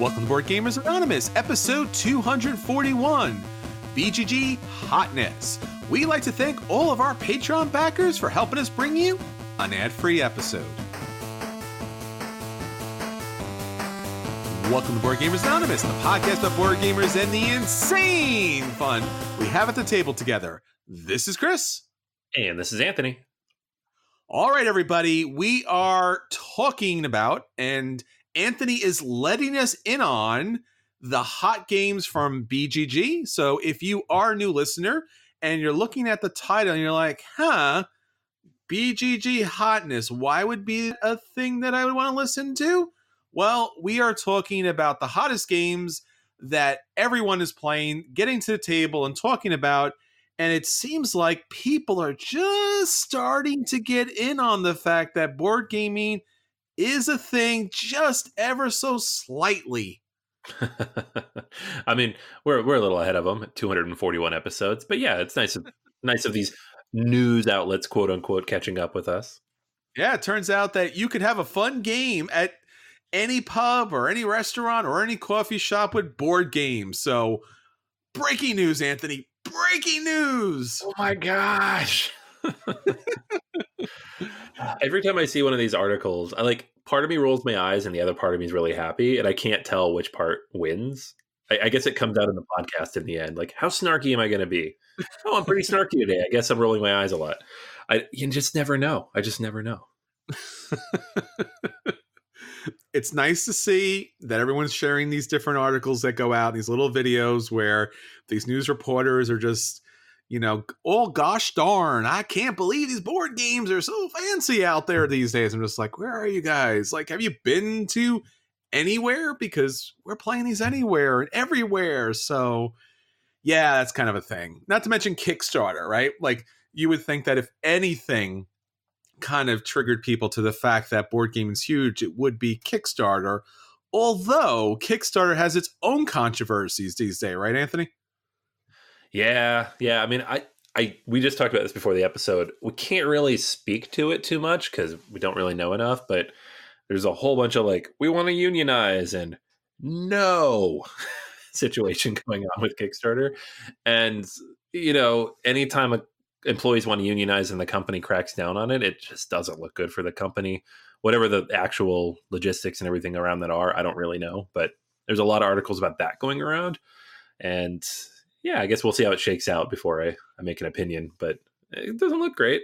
Welcome to Board Gamers Anonymous, episode 241, BGG Hotness. We'd like to thank all of our Patreon backers for helping us bring you an ad-free episode. Welcome to Board Gamers Anonymous, the podcast about board gamers and the insane fun we have at the table together. This is Chris. And this is Anthony. All right, everybody, we are talking about, and Anthony is letting us in on, the hot games from BGG. So if you are a new listener and you're looking at the title and you're like, BGG Hotness, why would be a thing that I would want to listen to? Well, we are talking about the hottest games that everyone is playing, getting to the table and talking about. And it seems like people are just starting to get in on the fact that board gaming is a thing just ever so slightly. I mean, we're a little ahead of them, 241 episodes. But yeah, it's nice of these news outlets, quote unquote, catching up with us. Yeah, it turns out that you could have a fun game at any pub or any restaurant or any coffee shop with board games. So, breaking news, Anthony. Breaking news. Oh my gosh. Every time I see one of these articles, part of me rolls my eyes and the other part of me is really happy, and I can't tell which part wins. I guess it comes out in the podcast in the end. Like, how snarky am I going to be? Oh, I'm pretty snarky today. I guess I'm rolling my eyes a lot. You just never know. I just never know. It's nice to see that everyone's sharing these different articles that go out, these little videos where these news reporters are just, oh gosh darn, I can't believe these board games are so fancy out there these days. I'm just like, where are you guys? Like, have you been to anywhere? Because we're playing these anywhere and everywhere. So yeah, that's kind of a thing. Not to mention Kickstarter, right? Like, you would think that if anything kind of triggered people to the fact that board gaming is huge, it would be Kickstarter. Although Kickstarter has its own controversies these days, right, Anthony? Yeah. I mean, we just talked about this before the episode. We can't really speak to it too much because we don't really know enough. But there's a whole bunch of we want to unionize and no situation going on with Kickstarter. And anytime employees want to unionize and the company cracks down on it, it just doesn't look good for the company. Whatever the actual logistics and everything around that are, I don't really know. But there's a lot of articles about that going around. And yeah, I guess we'll see how it shakes out before I make an opinion. But it doesn't look great.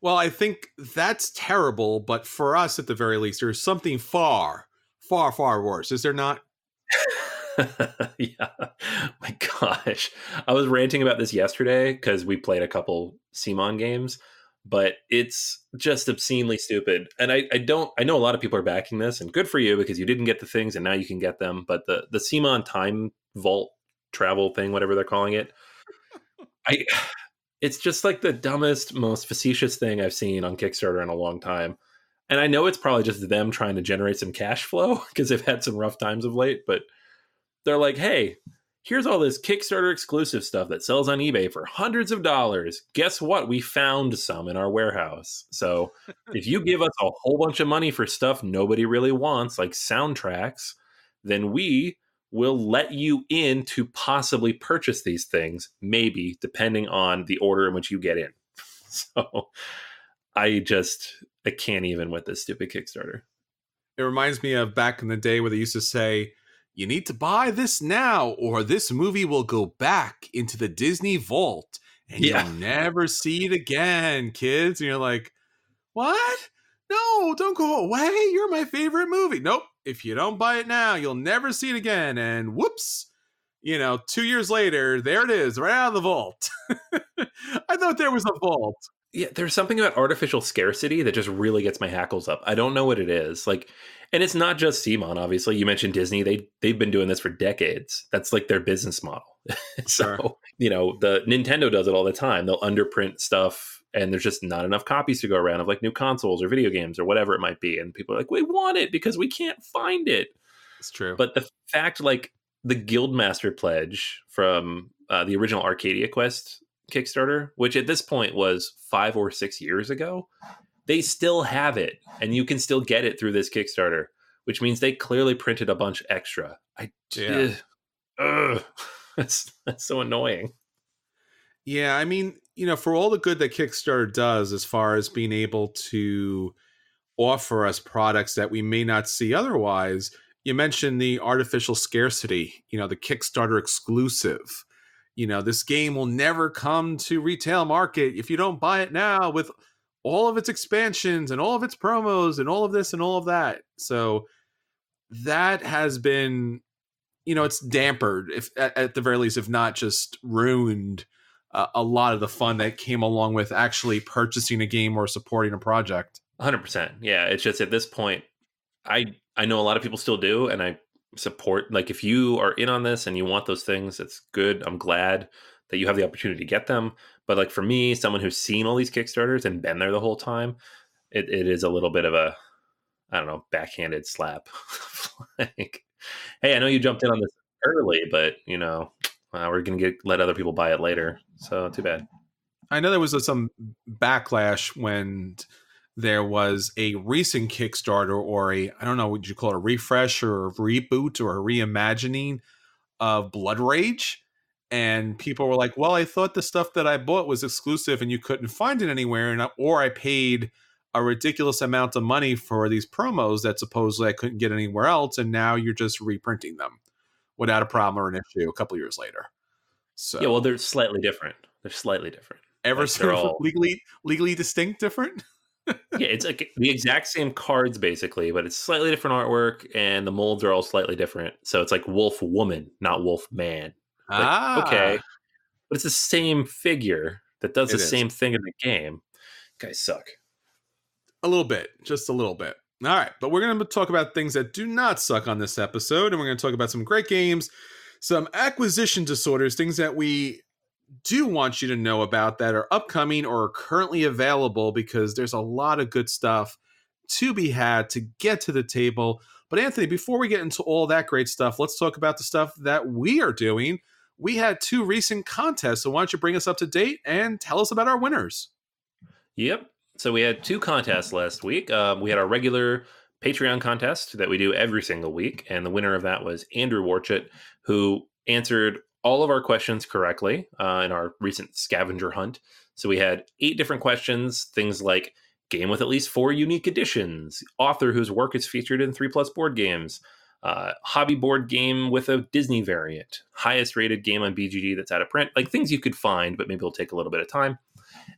Well, I think that's terrible. But for us, at the very least, there's something far, far, far worse. Is there not? Yeah. My gosh. I was ranting about this yesterday because we played a couple CMON games, but it's just obscenely stupid. And I know a lot of people are backing this, and good for you because you didn't get the things and now you can get them. But the CMON time vault travel thing, whatever they're calling it, it's just like the dumbest, most facetious thing I've seen on Kickstarter in a long time. And I know it's probably just them trying to generate some cash flow because they've had some rough times of late, but they're like, hey, here's all this Kickstarter exclusive stuff that sells on eBay for hundreds of dollars. Guess what? We found some in our warehouse. So if you give us a whole bunch of money for stuff nobody really wants, like soundtracks, then we will let you in to possibly purchase these things, maybe, depending on the order in which you get in. So I can't even with this stupid Kickstarter. It reminds me of back in the day where they used to say, you need to buy this now or this movie will go back into the Disney vault and you'll never see it again, kids. And you're like, what? No, don't go away. You're my favorite movie. Nope. If you don't buy it now, you'll never see it again. And whoops, 2 years later, there it is, right out of the vault. I thought there was a vault. Yeah, there's something about artificial scarcity that just really gets my hackles up. I don't know what it is. And it's not just CMON, obviously. You mentioned Disney. They've been doing this for decades. That's like their business model. Sure. So, the Nintendo does it all the time. They'll underprint stuff and there's just not enough copies to go around of new consoles or video games or whatever it might be. And people are like, we want it because we can't find it. It's true. But the fact, the Guildmaster pledge from the original Arcadia Quest Kickstarter, which at this point was 5 or 6 years ago, they still have it and you can still get it through this Kickstarter, which means they clearly printed a bunch extra. Yeah. That's so annoying. Yeah, I mean, for all the good that Kickstarter does as far as being able to offer us products that we may not see otherwise, you mentioned the artificial scarcity, the Kickstarter exclusive. This game will never come to retail market if you don't buy it now, with all of its expansions and all of its promos and all of this and all of that. So that has been, it's dampered, if at the very least, if not just ruined a lot of the fun that came along with actually purchasing a game or supporting a project. 100%. Yeah, it's just at this point, I know a lot of people still do, and I support, like, if you are in on this and you want those things, it's good. I'm glad that you have the opportunity to get them. But like for me, someone who's seen all these Kickstarters and been there the whole time, it is a little bit of a, I don't know, backhanded slap. Like, hey, I know you jumped in on this early, but we're gonna let other people buy it later. So too bad. I know there was some backlash when there was a recent Kickstarter, or I don't know, would you call it a refresh or a reboot or a reimagining of Blood Rage? And people were like, well, I thought the stuff that I bought was exclusive and you couldn't find it anywhere. Or I paid a ridiculous amount of money for these promos that supposedly I couldn't get anywhere else. And now you're just reprinting them without a problem or an issue a couple years later. So yeah, well, they're slightly different. Ever Like, so all legally distinct different? Yeah, it's like the exact same cards basically, but it's slightly different artwork, and the molds are all slightly different. So it's like Wolf Woman, not Wolf Man. Like, okay, but it's the same figure that does the same thing in the game. Guys suck. A little bit, just a little bit. All right, but we're going to talk about things that do not suck on this episode, and we're going to talk about some great games, some acquisition disorders, things that we do want you to know about that are upcoming or are currently available, because there's a lot of good stuff to be had to get to the table. But Anthony, before we get into all that great stuff, let's talk about the stuff that we are doing. We had 2 recent contests, so why don't you bring us up to date and tell us about our winners? Yep. So we had 2 contests last week. We had our regular Patreon contest that we do every single week, and the winner of that was Andrew Warchett, who answered all of our questions correctly in our recent scavenger hunt. So we had 8 different questions, things like game with at least 4 unique editions, author whose work is featured in 3+ board games, hobby board game with a Disney variant, highest rated game on BGG that's out of print, like things you could find, but maybe it'll take a little bit of time.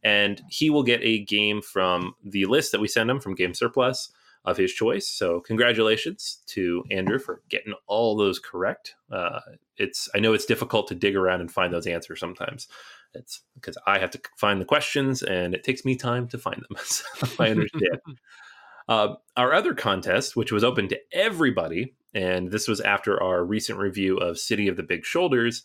And he will get a game from the list that we send him from Game Surplus of his choice. So congratulations to Andrew for getting all those correct. I know it's difficult to dig around and find those answers sometimes. It's because I have to find the questions and it takes me time to find them. So I understand. Our other contest, which was open to everybody, and this was after our recent review of City of the Big Shoulders,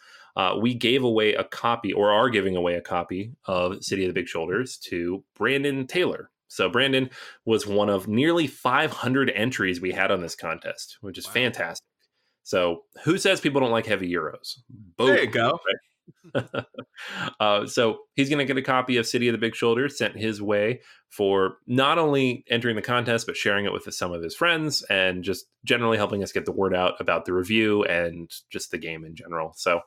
we gave away a copy, or are giving away a copy of City of the Big Shoulders to Brandon Taylor. So Brandon was one of nearly 500 entries we had on this contest, which is fantastic. So who says people don't like heavy Euros? Boom. There you go. Right? So he's going to get a copy of City of the Big Shoulders sent his way for not only entering the contest, but sharing it with some of his friends and just generally helping us get the word out about the review and just the game in general. So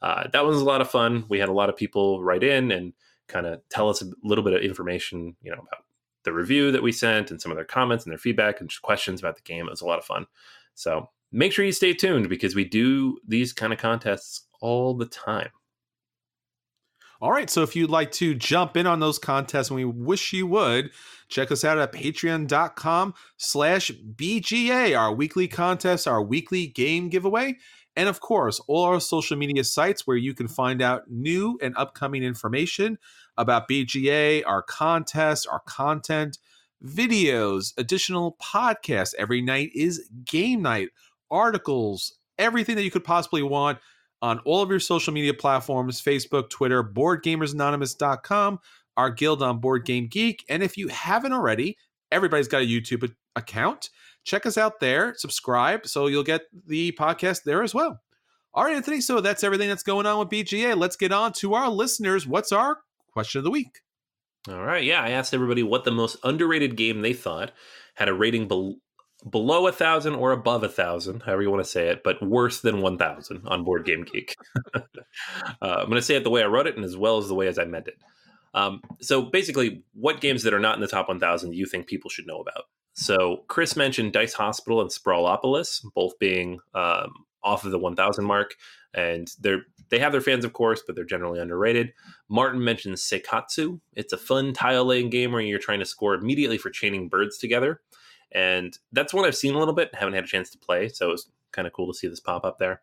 that was a lot of fun. We had a lot of people write in and kind of tell us a little bit of information, about the review that we sent and some of their comments and their feedback and just questions about the game. It was a lot of fun. So make sure you stay tuned, because we do these kind of contests all the time. All right, so if you'd like to jump in on those contests, and we wish you would, check us out at patreon.com/BGA, our weekly contest, our weekly game giveaway. And of course, all our social media sites where you can find out new and upcoming information about BGA, our contests, our content, videos, additional podcasts. Every night is game night, articles, everything that you could possibly want on all of your social media platforms, Facebook, Twitter, BoardGamersAnonymous.com, our guild on Board Game Geek. And if you haven't already, everybody's got a YouTube account. Check us out there, subscribe, so you'll get the podcast there as well. All right, Anthony, so that's everything that's going on with BGA. Let's get on to our listeners. What's our question of the week? All right, yeah, I asked everybody what the most underrated game they thought had a rating below 1,000 or above 1,000, however you want to say it, but worse than 1,000 on Board Game Geek. I'm going to say it the way I wrote it and as well as the way as I meant it. So basically, what games that are not in the top 1,000 do you think people should know about? So Chris mentioned Dice Hospital and Sprawlopolis, both being off of the 1,000 mark, and they have their fans, of course, but they're generally underrated. Martin mentioned Seikatsu. It's a fun tile-laying game where you're trying to score immediately for chaining birds together, and that's one I've seen a little bit, haven't had a chance to play, so it's kind of cool to see this pop up there.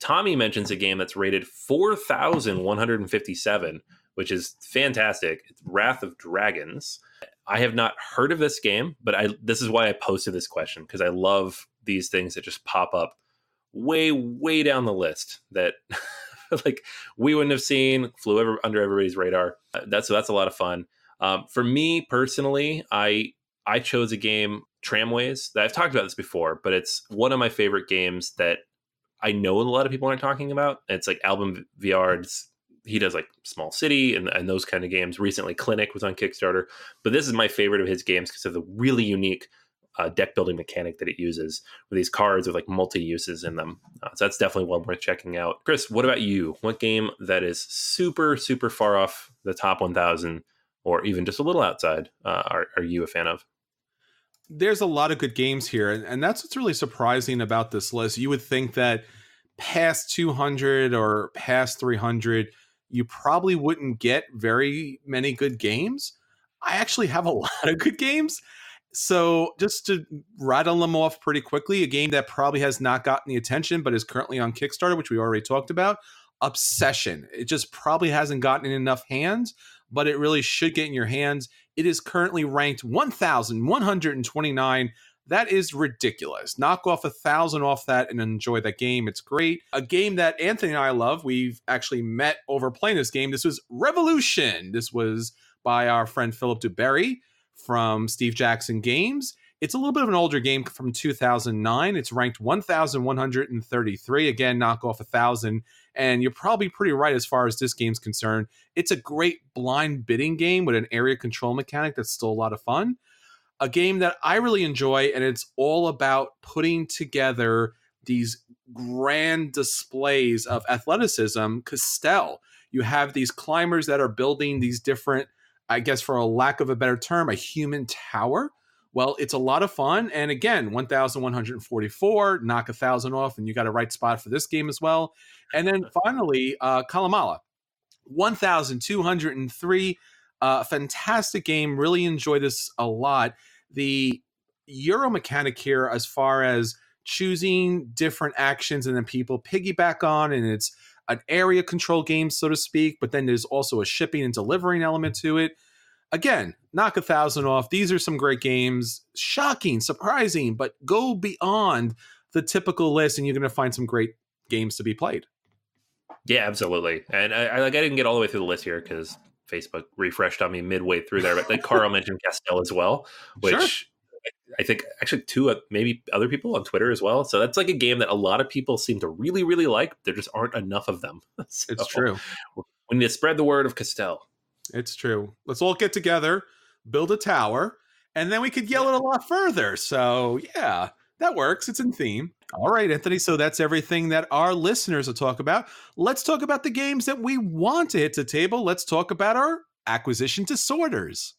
Tommy mentions a game that's rated 4,157, which is fantastic. It's Wrath of Dragons. I have not heard of this game, but this is why I posted this question, because I love these things that just pop up way, way down the list that like we wouldn't have seen, flew under everybody's radar. That's a lot of fun. For me personally, I chose a game, Tramways. I've talked about this before, but it's one of my favorite games that I know a lot of people aren't talking about. It's like Album Viard's. He does like Small City and those kind of games. Recently, Clinic was on Kickstarter, but this is my favorite of his games because of the really unique deck building mechanic that it uses with these cards with like multi-uses in them. So that's definitely one worth checking out. Chris, what about you? What game that is super, super far off the top 1,000 or even just a little outside are you a fan of? There's a lot of good games here, and that's what's really surprising about this list. You would think that past 200 or past 300, you probably wouldn't get very many good games. I actually have a lot of good games. So just to rattle them off pretty quickly, a game that probably has not gotten the attention, but is currently on Kickstarter, which we already talked about, Obsession. It just probably hasn't gotten in enough hands, but it really should get in your hands. It is currently ranked 1,129. That is ridiculous. Knock off 1,000 off that and enjoy that game. It's great. A game that Anthony and I love. We've actually met over playing this game. This was Revolution. This was by our friend Philip DuBerry from Steve Jackson Games. It's a little bit of an older game from 2009. It's ranked 1,133. Again, knock off 1,000. And you're probably pretty right as far as this game's concerned. It's a great blind bidding game with an area control mechanic that's still a lot of fun. A game that I really enjoy, and it's all about putting together these grand displays of athleticism. Castell, you have these climbers that are building these different, I guess for a lack of a better term, a human tower. Well, it's a lot of fun. And again, 1,144, knock 1,000 off, and you got a right spot for this game as well. And then finally, Kalamala, 1,203. Fantastic game. Really enjoy this a lot. The Euro mechanic here, as far as choosing different actions and then people piggyback on, and it's an area control game, so to speak, but then there's also a shipping and delivering element to it. Again, knock 1,000 off. These are some great games. Shocking, surprising, but go beyond the typical list and you're going to find some great games to be played. Yeah, absolutely. And I didn't get all the way through the list here because Facebook refreshed on me midway through there. But like Carl mentioned Castell as well, which sure. I think actually two maybe other people on Twitter as well. So that's like a game that a lot of people seem to really, really like. There just aren't enough of them. So it's true. We need to spread the word of Castell. It's true. Let's all get together, build a tower, and then we could yell it a lot further. So yeah, that works. It's in theme. All right, Anthony. So that's everything that our listeners will talk about. Let's talk about the games that we want to hit the table. Let's talk about our acquisition disorders.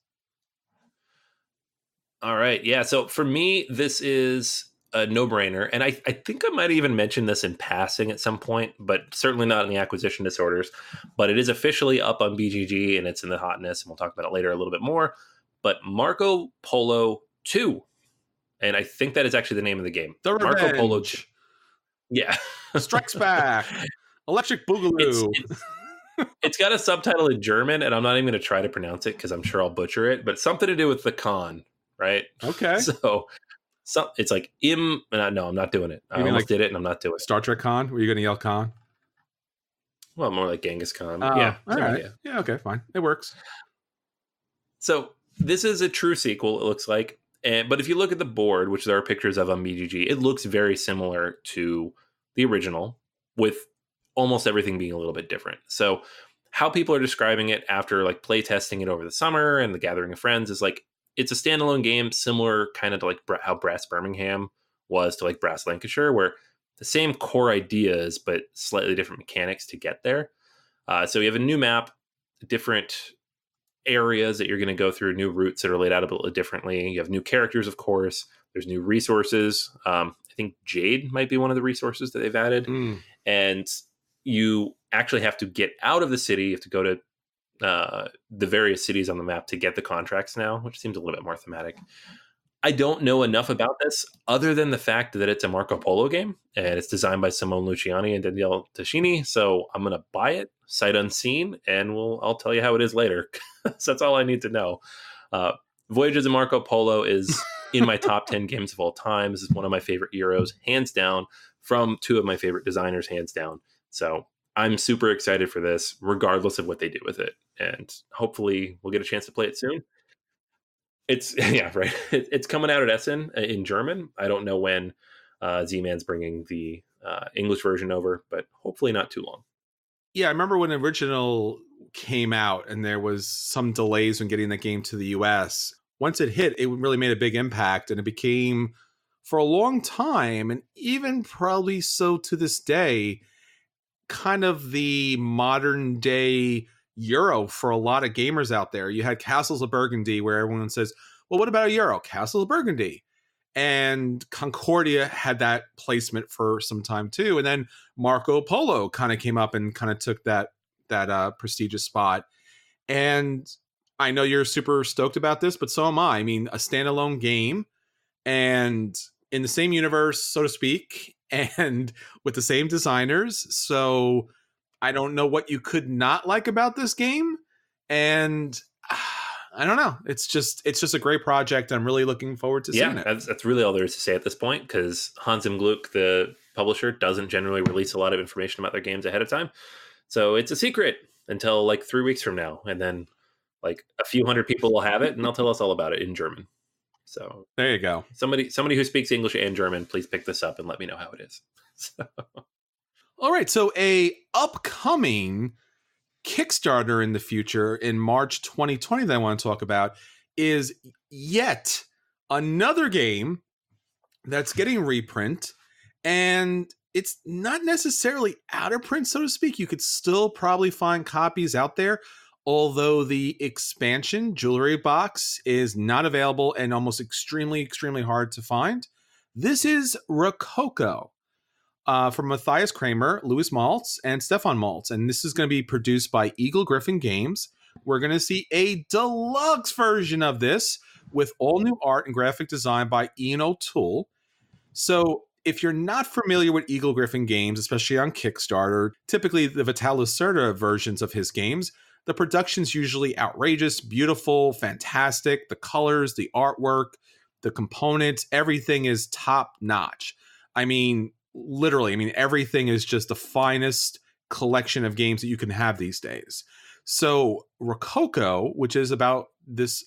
All right. Yeah. So for me, this is a no-brainer. And I think I might even mention this in passing at some point, but certainly not in the acquisition disorders. But it is officially up on BGG and it's in the hotness. And we'll talk about it later a little bit more. But Marco Polo 2. And I think that is actually the name of the game. The Revenge. Marco Polo 2. Yeah. Strikes Back. Electric Boogaloo. It's got a subtitle in German, and I'm not even going to try to pronounce it because I'm sure I'll butcher it. But something to do with the con, right? Okay. So it's like no, I'm not doing it. I almost did it, and I'm not doing it. Star Trek Con? Were you going to yell con? Well, more like Genghis Khan. Yeah. All right. Idea. Yeah. Okay. Fine. It works. So this is a true sequel. It looks like. But if you look at the board, which there are pictures of on BGG, it looks very similar to the original, with almost everything being a little bit different. So how people are describing it after like play testing it over the summer and the gathering of friends is like, it's a standalone game, similar kind of to like how Brass Birmingham was to like Brass Lancashire, where the same core ideas, but slightly different mechanics to get there. So you have a new map, different areas that you're going to go through, new routes that are laid out a bit differently. You have new characters, of course. There's new resources. I think Jade might be one of the resources that they've added. And you actually have to get out of the city. You have to go to the various cities on the map to get the contracts now, which seems a little bit more thematic. I don't know enough about this other than the fact that it's a Marco Polo game and it's designed by Simone Luciani and Daniele Tascini. So I'm going to buy it sight unseen and I'll tell you how it is later. So that's all I need to know. Voyages of Marco Polo is in my top 10 games of all time. This is one of my favorite Euros, hands down, from two of my favorite designers, hands down. So I'm super excited for this, regardless of what they do with it. And hopefully we'll get a chance to play it soon. It's right. It's coming out at Essen in German. I don't know when Z-Man's bringing the English version over, but hopefully not too long. Yeah, I remember when the original came out and there was some delays when getting the game to the US. Once it hit, it really made a big impact, and it became, for a long time, and even probably so to this day, kind of the modern day Euro for a lot of gamers out there. You had Castles of Burgundy, where everyone says, well, what about a Euro? Castles of Burgundy. And Concordia had that placement for some time too. And then Marco Polo kind of came up and kind of took that prestigious spot. And I know you're super stoked about this, but so am I. I mean, a standalone game and in the same universe, so to speak, and with the same designers. So I don't know what you could not like about this game. And I don't know. It's just a great project. I'm really looking forward to seeing it. That's really all there is to say at this point, because Hans im Glück, the publisher, doesn't generally release a lot of information about their games ahead of time. So it's a secret until like 3 weeks from now. And then like a few hundred people will have it and they'll tell us all about it in German. So there you go. Somebody who speaks English and German, please pick this up and let me know how it is. So. All right. So a upcoming Kickstarter in the future in March 2020 that I want to talk about is yet another game that's getting reprint, and it's not necessarily out of print, so to speak. You could still probably find copies out there, although the expansion jewelry box is not available and almost extremely hard to find. This is Rococo. From Matthias Kramer, Louis Maltz, and Stefan Maltz. And this is going to be produced by Eagle Griffin Games. We're going to see a deluxe version of this with all new art and graphic design by Ian O'Toole. So if you're not familiar with Eagle Griffin Games, especially on Kickstarter, typically the Vital Lacerda versions of his games, the production's usually outrageous, beautiful, fantastic. The colors, the artwork, the components, everything is top notch. I mean, literally, everything is just the finest collection of games that you can have these days. So Rococo, which is about this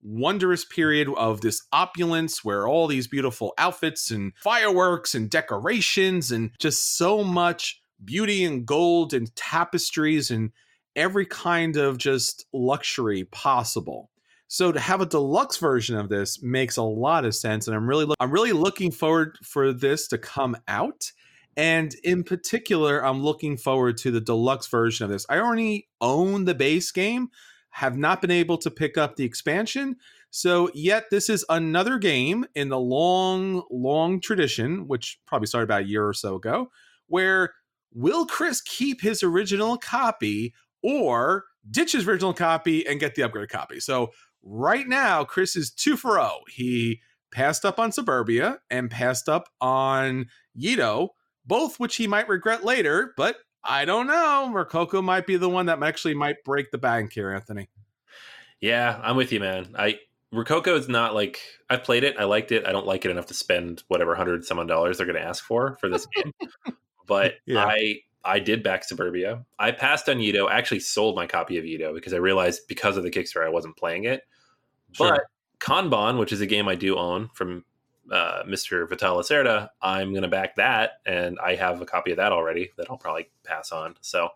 wondrous period of this opulence where all these beautiful outfits and fireworks and decorations and just so much beauty and gold and tapestries and every kind of just luxury possible. So to have a deluxe version of this makes a lot of sense, and I'm really looking forward for this to come out. And in particular, I'm looking forward to the deluxe version of this. I already own the base game, have not been able to pick up the expansion. So yet this is another game in the long tradition, which probably started about a year or so ago, where will Chris keep his original copy or ditch his original copy and get the upgraded copy? So right now, Chris is 2-0. He passed up on Suburbia and passed up on Yido, both which he might regret later, but I don't know. Rococo might be the one that actually might break the bank here, Anthony. Yeah, I'm with you, man. Rococo is not like, I've played it, I liked it. I don't like it enough to spend whatever $100 some they're going to ask for this game. But yeah. I did back Suburbia. I passed on Yido. I actually sold my copy of Yido because I realized because of the Kickstarter I wasn't playing it. Sure. But Kanban, which is a game I do own from Mr. Vital Lacerda, I'm going to back that, and I have a copy of that already that I'll probably pass on. So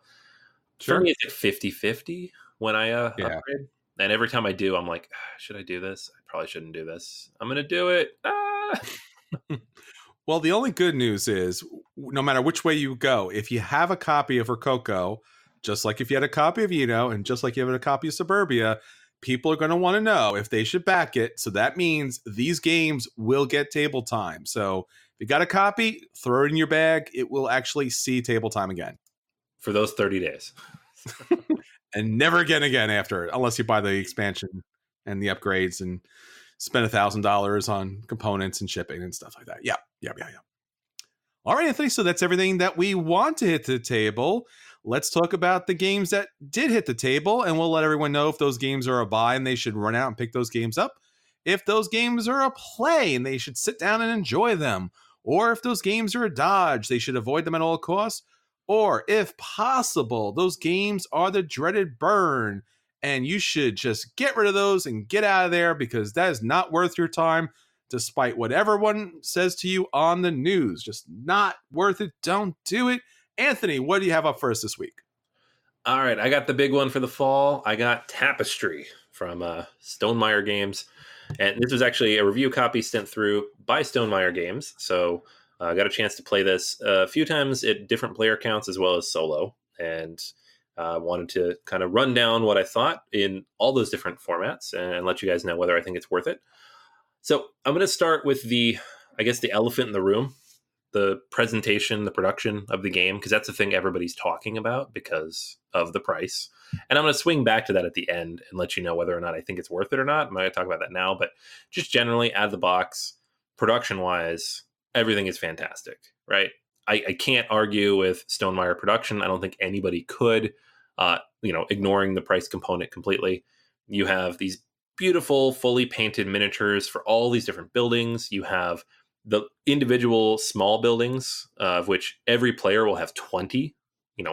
for me, it's like 50-50 when I upgrade. And every time I do, I'm like, should I do this? probably shouldn't do this. I'm going to do it. Ah. Well, the only good news is no matter which way you go, if you have a copy of Rococo, just like if you had a copy of and just like you have a copy of Suburbia, people are going to want to know if they should back it. So that means these games will get table time. So if you got a copy, throw it in your bag. It will actually see table time again. For those 30 days. And never again after it, unless you buy the expansion and the upgrades and spend $1,000 on components and shipping and stuff like that. Yeah. All right, Anthony. So that's everything that we want to hit the table. Let's talk about the games that did hit the table, and we'll let everyone know if those games are a buy and they should run out and pick those games up. If those games are a play and they should sit down and enjoy them. Or if those games are a dodge, they should avoid them at all costs. Or if possible, those games are the dreaded burn and you should just get rid of those and get out of there because that is not worth your time, despite what everyone says to you on the news. Just not worth it. Don't do it. Anthony, what do you have up first this week? All right, I got the big one for the fall. I got Tapestry from Stonemaier Games. And this was actually a review copy sent through by Stonemaier Games. So I got a chance to play this a few times at different player counts as well as solo. And wanted to kind of run down what I thought in all those different formats and let you guys know whether I think it's worth it. So I'm going to start with the elephant in the room, the presentation, the production of the game, because that's the thing everybody's talking about because of the price. And I'm going to swing back to that at the end and let you know whether or not I think it's worth it or not. I'm not going to talk about that now, but just generally out of the box, production-wise, everything is fantastic, right? I can't argue with Stonemaier production. I don't think anybody could, ignoring the price component completely. You have these beautiful, fully painted miniatures for all these different buildings. You have the individual small buildings, of which every player will have 20,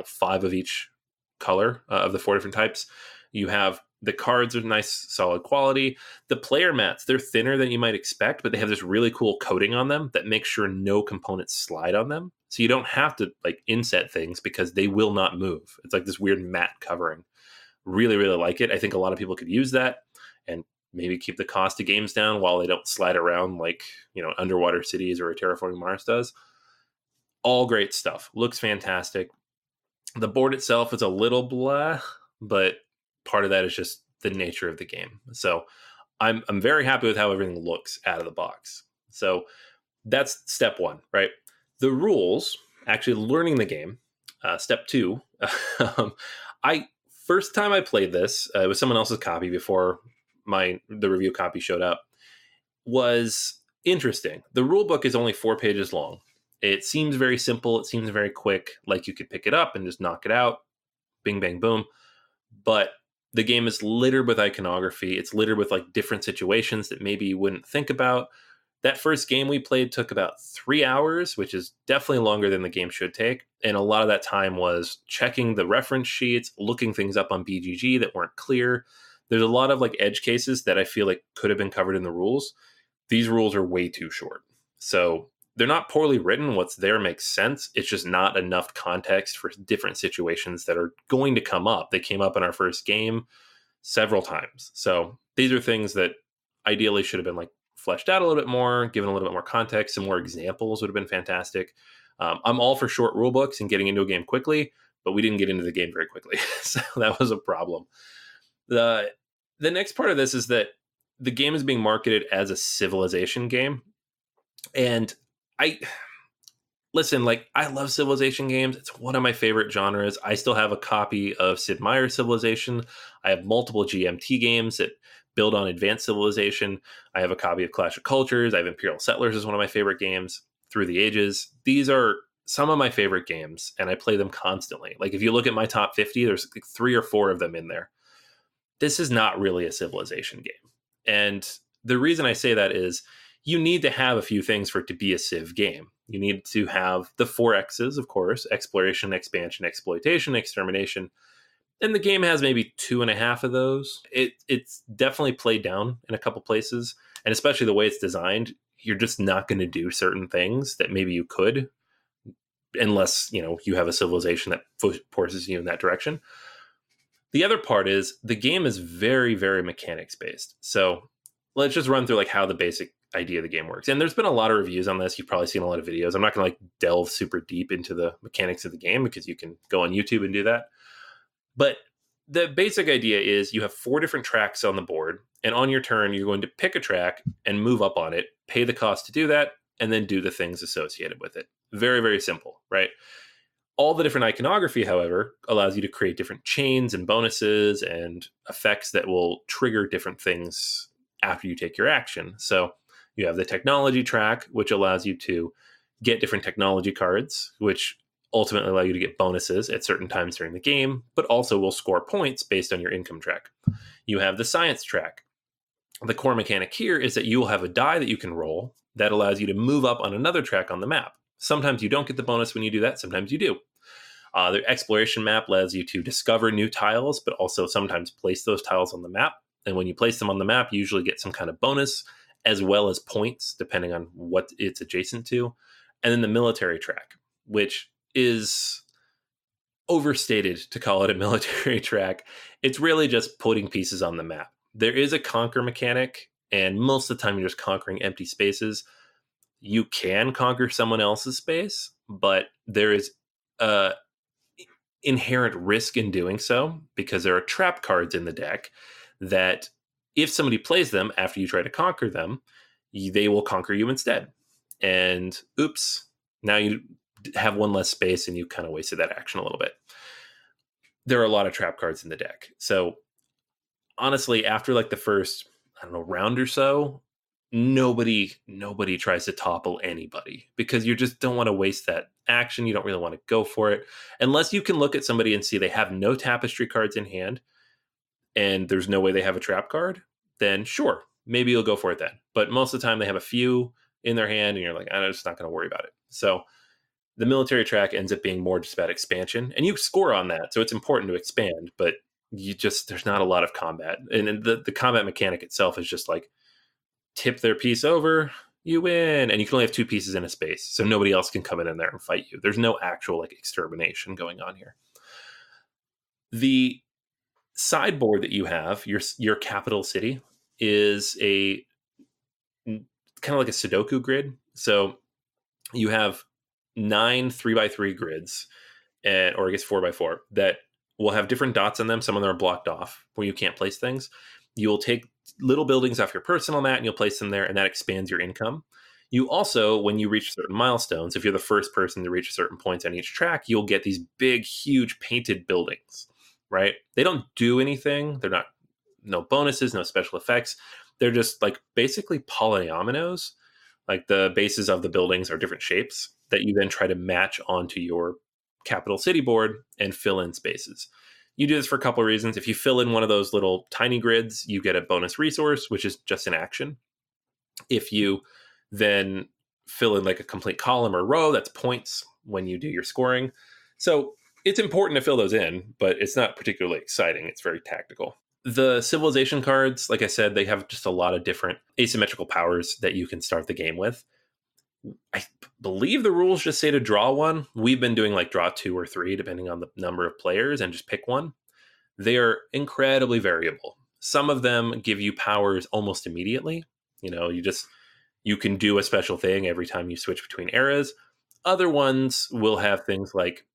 5 of each color of the 4 different types. You have the cards are nice, solid quality. The player mats, they're thinner than you might expect, but they have this really cool coating on them that makes sure no components slide on them. So you don't have to inset things because they will not move. It's like this weird matte covering. Really, really like it. I think a lot of people could use that and maybe keep the cost of games down while they don't slide around like, Underwater Cities or a Terraforming Mars does. All great stuff. Looks fantastic. The board itself is a little blah, but part of that is just the nature of the game. So I'm very happy with how everything looks out of the box. So that's step 1, right? The rules, actually learning the game. Step 2, first time I played this, it was someone else's copy before the review copy showed up, was interesting. The rule book is only 4 pages long. It seems very simple. It seems very quick, like you could pick it up and just knock it out. Bing, bang, boom. But the game is littered with iconography. It's littered with different situations that maybe you wouldn't think about. That first game we played took about 3 hours, which is definitely longer than the game should take. And a lot of that time was checking the reference sheets, looking things up on BGG that weren't clear. There's a lot of edge cases that I feel could have been covered in the rules. These rules are way too short. So they're not poorly written. What's there makes sense. It's just not enough context for different situations that are going to come up. They came up in our first game several times. So these are things that ideally should have been fleshed out a little bit more, given a little bit more context. Some more examples would have been fantastic. I'm all for short rule books and getting into a game quickly, but we didn't get into the game very quickly. So that was a problem. The next part of this is that the game is being marketed as a civilization game. And I love civilization games. It's one of my favorite genres. I still have a copy of Sid Meier's Civilization. I have multiple GMT games that build on Advanced Civilization. I have a copy of Clash of Cultures. I have Imperial Settlers as one of my favorite games through the ages. These are some of my favorite games, and I play them constantly. If you look at my top 50, there's 3 or 4 of them in there. This is not really a civilization game. And the reason I say that is you need to have a few things for it to be a civ game. You need to have the 4 X's, of course: exploration, expansion, exploitation, extermination. And the game has maybe 2.5 of those. It's definitely played down in a couple places. And especially the way it's designed, you're just not going to do certain things that maybe you could, unless, you have a civilization that forces you in that direction. The other part is the game is very, very mechanics based. So let's just run through like how the basic idea of the game works. And there's been a lot of reviews on this. You've probably seen a lot of videos. I'm not going to like delve super deep into the mechanics of the game because you can go on YouTube and do that. But the basic idea is you have 4 different tracks on the board, and on your turn, you're going to pick a track and move up on it, pay the cost to do that, and then do the things associated with it. Very, very simple, right? All the different iconography, however, allows you to create different chains and bonuses and effects that will trigger different things after you take your action. So you have the technology track, which allows you to get different technology cards, which ultimately allow you to get bonuses at certain times during the game, but also will score points based on your income track. You have the science track. The core mechanic here is that you will have a die that you can roll that allows you to move up on another track on the map. Sometimes you don't get the bonus when you do that. Sometimes you do. The exploration map allows you to discover new tiles, but also sometimes place those tiles on the map. And when you place them on the map, you usually get some kind of bonus as well as points, depending on what it's adjacent to. And then the military track, which is overstated to call it a military track. It's really just putting pieces on the map. There is a conquer mechanic, and most of the time you're just conquering empty spaces. You can conquer someone else's space, but there is inherent risk in doing so because there are trap cards in the deck that if somebody plays them after you try to conquer them, they will conquer you instead. And oops, now you have one less space and you kind of wasted that action a little bit. There are a lot of trap cards in the deck. So honestly, after like the first, round or so, nobody tries to topple anybody because you just don't want to waste that action. You don't really want to go for it unless you can look at somebody and see they have no tapestry cards in hand and there's no way they have a trap card. Then sure, maybe you'll go for it then. But most of the time they have a few in their hand and you're like, I'm just not going to worry about it. So the military track ends up being more just about expansion, and you score on that. So it's important to expand, but there's not a lot of combat. And the combat mechanic itself is just like tip their piece over, you win. And you can only have 2 pieces in a space. So nobody else can come in there and fight you. There's no actual like extermination going on here. The sideboard that you have, your capital city, is a kind of like a Sudoku grid. So you have 9 3x3 grids, or I guess 4x4, that will have different dots on them. Some of them are blocked off where you can't place things. You will take little buildings off your personal mat and you'll place them there, and that expands your income. You also, when you reach certain milestones, if you're the first person to reach certain points on each track, you'll get these big, huge painted buildings, right? They don't do anything. They're not, no bonuses, no special effects. They're just like basically polyominoes. Like the bases of the buildings are different shapes that you then try to match onto your capital city board and fill in spaces. You do this for a couple of reasons. If you fill in one of those little tiny grids, you get a bonus resource, which is just an action. If you then fill in like a complete column or row, that's points when you do your scoring. So it's important to fill those in, but it's not particularly exciting. It's very tactical. The civilization cards, like I said, they have just a lot of different asymmetrical powers that you can start the game with. I believe the rules just say to draw one. We've been doing like draw 2 or 3, depending on the number of players, and just pick one. They are incredibly variable. Some of them give you powers almost immediately. You can do a special thing every time you switch between eras. Other ones will have things like,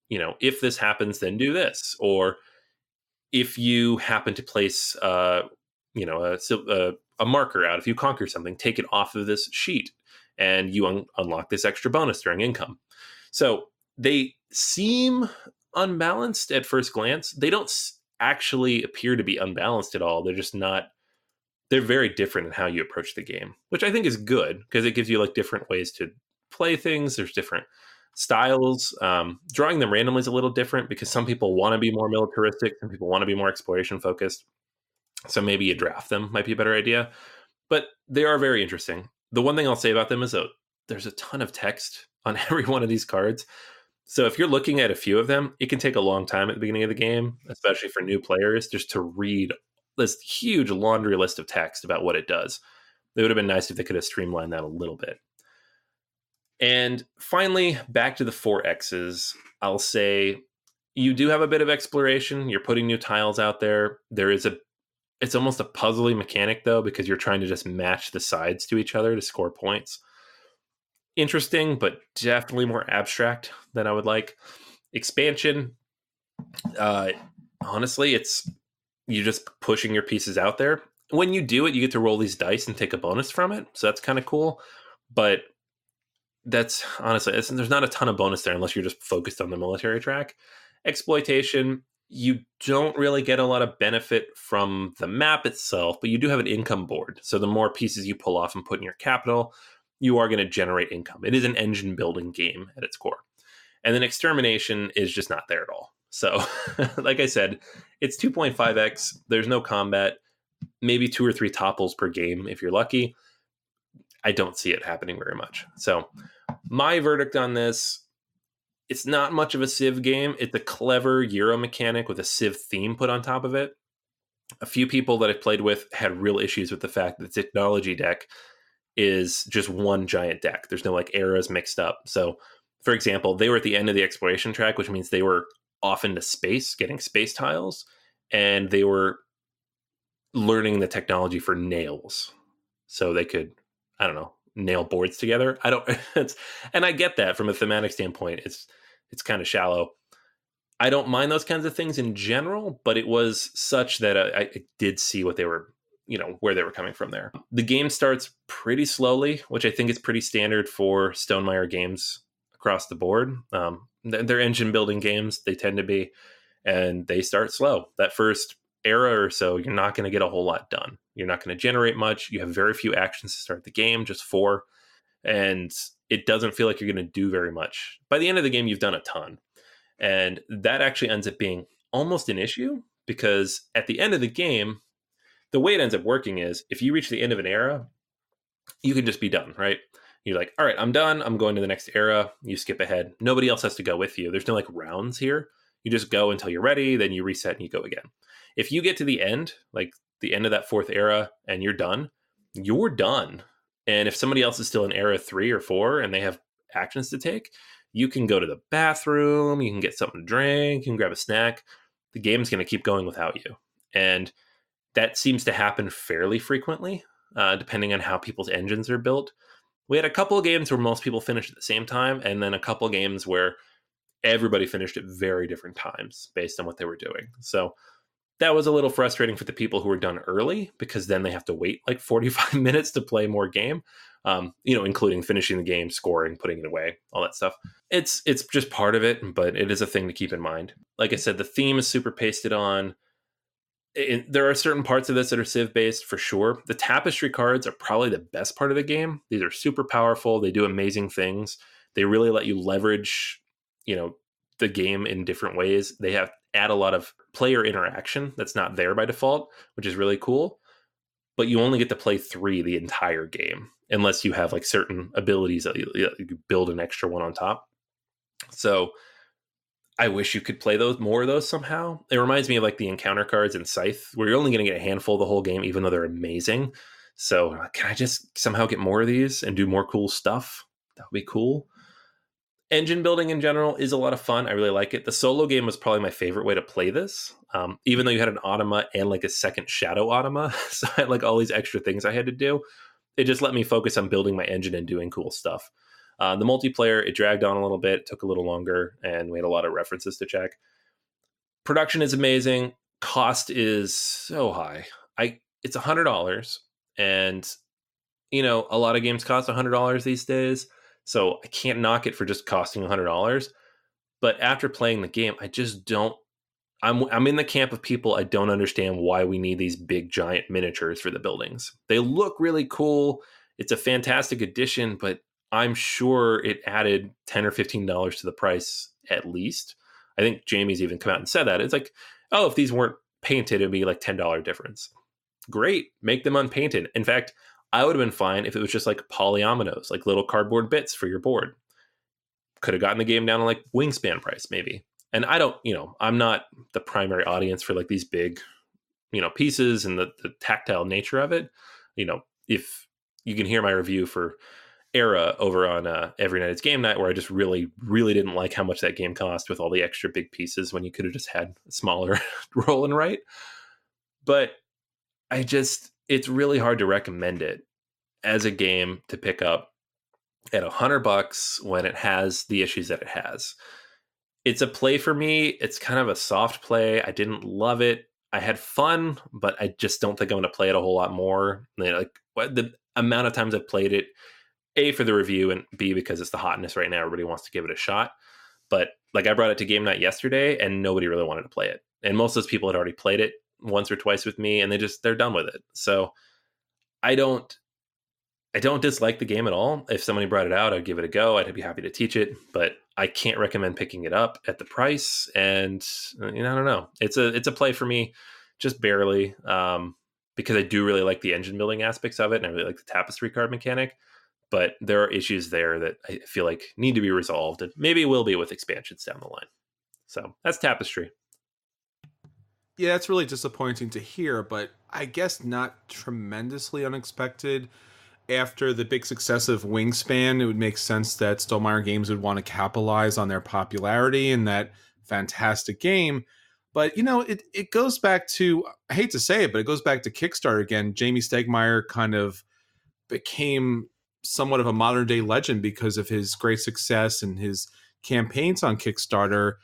if this happens, then do this. Or if you happen to place, a marker out, if you conquer something, take it off of this sheet and you unlock this extra bonus during income. So they seem unbalanced at first glance. They don't actually appear to be unbalanced at all. They're just not. They're very different in how you approach the game, which I think is good because it gives you like different ways to play things. There's different styles. Drawing them randomly is a little different because some people want to be more militaristic, some people want to be more exploration focused. So maybe a draft them might be a better idea. But they are very interesting. The one thing I'll say about them is that there's a ton of text on every one of these cards. So if you're looking at a few of them, it can take a long time at the beginning of the game, especially for new players, just to read this huge laundry list of text about what it does. It would have been nice if they could have streamlined that a little bit. And finally, back to the 4Xs, I'll say you do have a bit of exploration. You're putting new tiles out there. There is It's almost a puzzly mechanic, though, because you're trying to just match the sides to each other to score points. Interesting, but definitely more abstract than I would like. Expansion, honestly, it's you just pushing your pieces out there. When you do it, you get to roll these dice and take a bonus from it, so that's kind of cool. But that's honestly, there's not a ton of bonus there unless you're just focused on the military track. Exploitation, you don't really get a lot of benefit from the map itself, but you do have an income board. So the more pieces you pull off and put in your capital, you are going to generate income. It is an engine building game at its core. And then extermination is just not there at all. So, like I said, it's 2.5x. There's no combat, maybe 2 or 3 topples per game if you're lucky. I don't see it happening very much. So, my verdict on this, it's not much of a Civ game. It's a clever Euro mechanic with a Civ theme put on top of it. A few people that I've played with had real issues with the fact that the technology deck is just one giant deck. There's no like eras mixed up. So, for example, they were at the end of the exploration track, which means they were off into space, getting space tiles, and they were learning the technology for nails. So they could, I don't know, nail boards together. I don't, and I get that from a thematic standpoint. It's kind of shallow. I don't mind those kinds of things in general, but it was such that I did see what they were, where they were coming from there. The game starts pretty slowly, which I think is pretty standard for Stonemaier Games across the board. They're engine building games. They tend to be, and they start slow. That first era or so, you're not going to get a whole lot done. You're not going to generate much. You have very few actions to start the game, just 4. And it doesn't feel like you're going to do very much. By the end of the game, you've done a ton. And that actually ends up being almost an issue, because at the end of the game, the way it ends up working is if you reach the end of an era, you can just be done, right? You're like, all right, I'm done. I'm going to the next era. You skip ahead. Nobody else has to go with you. There's no like rounds here. You just go until you're ready. Then you reset and you go again. If you get to the end, like the end of that 4th era, and you're done, you're done. And if somebody else is still in era 3 or 4 and they have actions to take, you can go to the bathroom. You can get something to drink. You can grab a snack. The game's going to keep going without you. And that seems to happen fairly frequently, depending on how people's engines are built. We had a couple of games where most people finished at the same time, and then a couple of games where everybody finished at very different times based on what they were doing. So that was a little frustrating for the people who were done early, because then they have to wait like 45 minutes to play more game, including finishing the game, scoring, putting it away, all that stuff. It's just part of it, but it is a thing to keep in mind. Like I said, the theme is super pasted on. There are certain parts of this that are Civ based for sure. The Tapestry cards are probably the best part of the game. These are super powerful. They do amazing things. They really let you leverage, the game in different ways. They add a lot of player interaction that's not there by default, which is really cool. But you only get to play 3 the entire game, unless you have like certain abilities that you build an extra one on top. So I wish you could play more of those somehow. It reminds me of like the encounter cards in Scythe, where you're only going to get a handful the whole game, even though they're amazing. So can I just somehow get more of these and do more cool stuff? That would be cool. Engine building in general is a lot of fun. I really like it. The solo game was probably my favorite way to play this, even though you had an automa and like a second shadow automa. So I had like all these extra things I had to do. It just let me focus on building my engine and doing cool stuff. The multiplayer, it dragged on a little bit, took a little longer, and we had a lot of references to check. Production is amazing. Cost is so high. It's $100, and a lot of games cost $100 these days, so I can't knock it for just costing $100. But after playing the game, I just don't. I'm in the camp of people, I don't understand why we need these big giant miniatures for the buildings. They look really cool. It's a fantastic addition, but I'm sure it added $10 or $15 to the price at least. I think Jamie's even come out and said that. It's like, oh, if these weren't painted, it'd be like $10 difference. Great, make them unpainted. In fact, I would have been fine if it was just like polyominoes, like little cardboard bits for your board. Could have gotten the game down to like Wingspan price, maybe. And I don't, I'm not the primary audience for like these big, pieces and the tactile nature of it. If you can hear my review for Era over on Every Night It's Game Night, where I just really, really didn't like how much that game cost with all the extra big pieces when you could have just had a smaller roll and write. But it's really hard to recommend it as a game to pick up at $100 when it has the issues that it has. It's a play for me. It's kind of a soft play. I didn't love it. I had fun, but I just don't think I'm going to play it a whole lot more. Like the amount of times I've played it, A, for the review, and B, because it's the hotness right now. Everybody wants to give it a shot. But like I brought it to game night yesterday and nobody really wanted to play it. And most of those people had already played it once or twice with me and they're done with it. So I don't dislike the game at all. If somebody brought it out, I'd give it a go. I'd be happy to teach it, but I can't recommend picking it up at the price. And I don't know. It's a play for me, just barely, because I do really like the engine building aspects of it, and I really like the tapestry card mechanic. But there are issues there that I feel like need to be resolved, and maybe will be with expansions down the line. So that's Tapestry. Yeah, that's really disappointing to hear, but I guess not tremendously unexpected. After the big success of Wingspan, it would make sense that Stonemaier Games would want to capitalize on their popularity in that fantastic game. But, it goes back to, I hate to say it, but it goes back to Kickstarter again. Jamie Stegmaier kind of became somewhat of a modern day legend because of his great success and his campaigns on Kickstarter.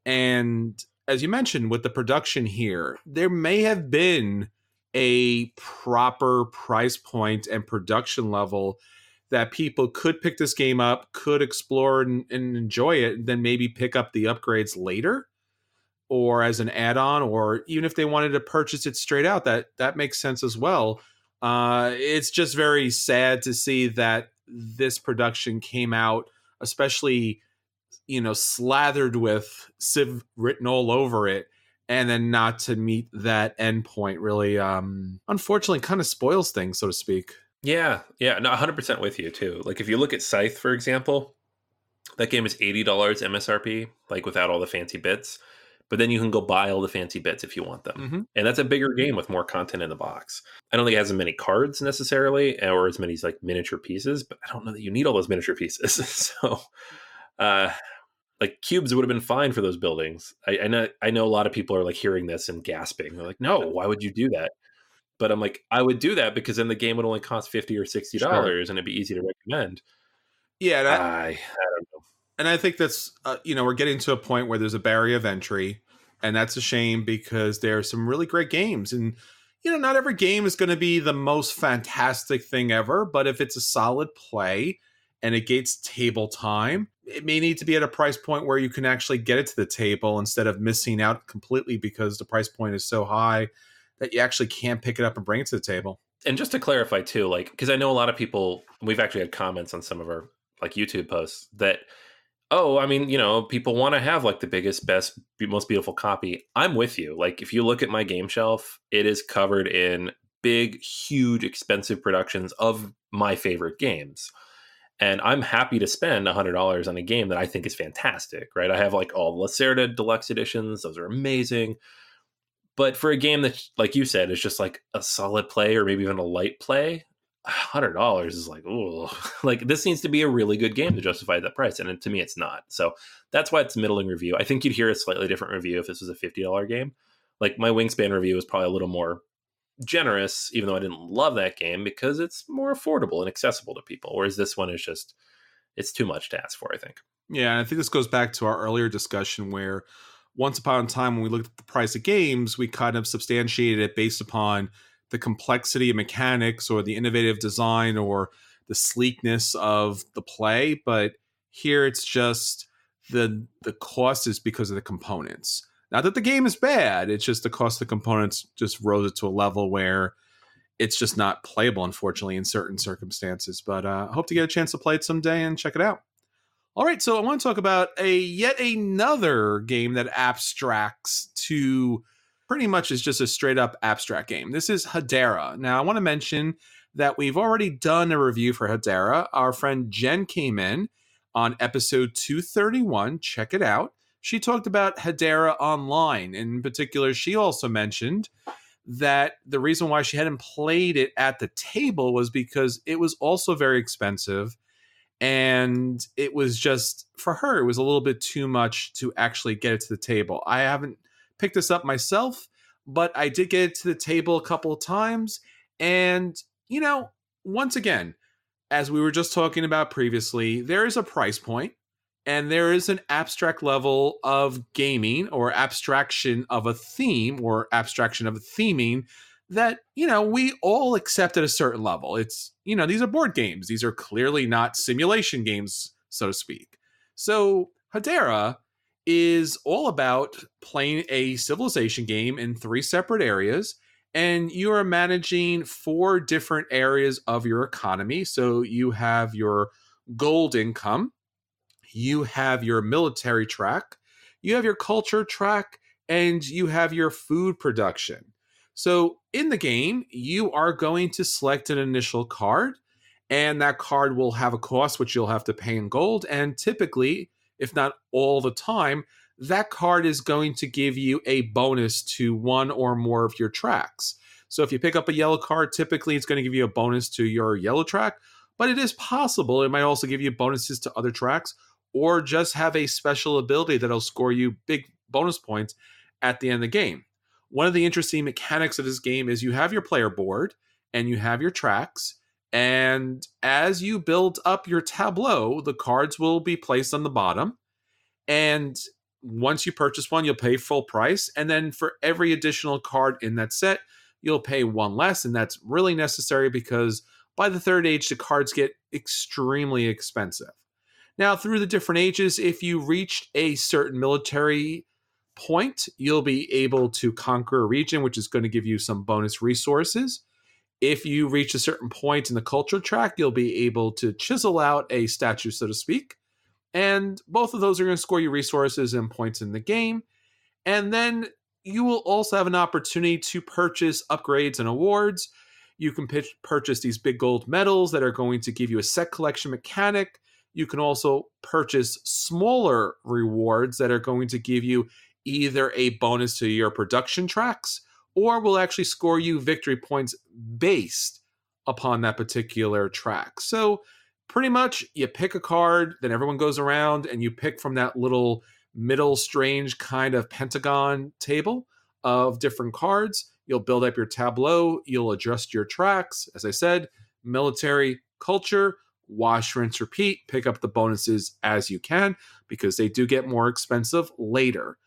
And as you mentioned, with the production here, there may have been a proper price point and production level that people could pick this game up, could explore and enjoy it, and then maybe pick up the upgrades later or as an add-on, or even if they wanted to purchase it straight out, that makes sense as well. It's just very sad to see that this production came out, especially slathered with Civ written all over it, and then not to meet that endpoint really, unfortunately, kind of spoils things, so to speak. Yeah, no, 100% with you too. Like if you look at Scythe, for example, that game is $80 MSRP, like without all the fancy bits. But then you can go buy all the fancy bits if you want them. Mm-hmm. And that's a bigger game with more content in the box. I don't think it has as many cards necessarily, or as many like miniature pieces, but I don't know that you need all those miniature pieces. So like cubes would have been fine for those buildings. I know a lot of people are like hearing this and gasping. They're like, no, why would you do that? But I'm like, I would do that because then the game would only cost $50 or $60 Sure. and it'd be easy to recommend. Yeah, I don't know. and I think that's we're getting to a point where there's a barrier of entry, and that's a shame because there are some really great games, and not every game is going to be the most fantastic thing ever, but if it's a solid play and it gets table time, it may need to be at a price point where you can actually get it to the table instead of missing out completely because the price point is so high that you actually can't pick it up and bring it to the table. And just to clarify too, like, because I know a lot of people, we've actually had comments on some of our like YouTube posts that, oh, I mean, people want to have like the biggest, best, most beautiful copy. I'm with you. Like, if you look at my game shelf, it is covered in big, huge, expensive productions of my favorite games. And I'm happy to spend $100 on a game that I think is fantastic, right? I have like all Lacerda deluxe editions. Those are amazing. But for a game that, like you said, is just like a solid play or maybe even a light play, $100 is like, oh, like this needs to be a really good game to justify that price. And to me, it's not. So that's why it's a middling review. I think you'd hear a slightly different review if this was a $50 game. Like my Wingspan review was probably a little more generous, even though I didn't love that game, because it's more affordable and accessible to people. Whereas this one is just, it's too much to ask for, I think. Yeah, and I think this goes back to our earlier discussion where once upon a time when we looked at the price of games, we kind of substantiated it based upon the complexity of mechanics or the innovative design or the sleekness of the play. But here it's just the cost is because of the components. Not that the game is bad, it's just the cost of the components just rose it to a level where it's just not playable, unfortunately, in certain circumstances. But I hope to get a chance to play it someday and check it out. All right, so I want to talk about yet another game that abstracts to pretty much is just a straight up abstract game. This is Hadara. Now, I want to mention that we've already done a review for Hadara. Our friend Jen came in on episode 231. Check it out. She talked about Hadara Online. In particular, she also mentioned that the reason why she hadn't played it at the table was because it was also very expensive. And it was just, for her, it was a little bit too much to actually get it to the table. I haven't picked this up myself, but I did get it to the table a couple of times. And, once again, as we were just talking about previously, there is a price point and there is an abstract level of gaming or abstraction of a theme or abstraction of a theming that, we all accept at a certain level. It's, these are board games. These are clearly not simulation games, so to speak. So Hadara is all about playing a civilization game in 3 separate areas, and you are managing 4 different areas of your economy. So you have your gold income, you have your military track, you have your culture track, and you have your food production. So in the game, you are going to select an initial card, and that card will have a cost which you'll have to pay in gold. And typically, if not all the time, that card is going to give you a bonus to one or more of your tracks. So if you pick up a yellow card, typically it's going to give you a bonus to your yellow track, but it is possible it might also give you bonuses to other tracks, or just have a special ability that'll score you big bonus points at the end of the game. One of the interesting mechanics of this game is you have your player board and you have your tracks, and as you build up your tableau, the cards will be placed on the bottom, and once you purchase one, you'll pay full price, and then for every additional card in that set, you'll pay one less, and that's really necessary because by the 3rd age, the cards get extremely expensive. Now, through the different ages, if you reached a certain military point, you'll be able to conquer a region, which is going to give you some bonus resources. If you reach a certain point in the culture track, you'll be able to chisel out a statue, so to speak. And both of those are going to score you resources and points in the game. And then you will also have an opportunity to purchase upgrades and awards. You can purchase these big gold medals that are going to give you a set collection mechanic. You can also purchase smaller rewards that are going to give you either a bonus to your production tracks or will actually score you victory points based upon that particular track. So pretty much you pick a card, then everyone goes around and you pick from that little middle strange kind of pentagon table of different cards. You'll build up your tableau, you'll adjust your tracks. As I said, military, culture, wash, rinse, repeat, pick up the bonuses as you can because they do get more expensive later.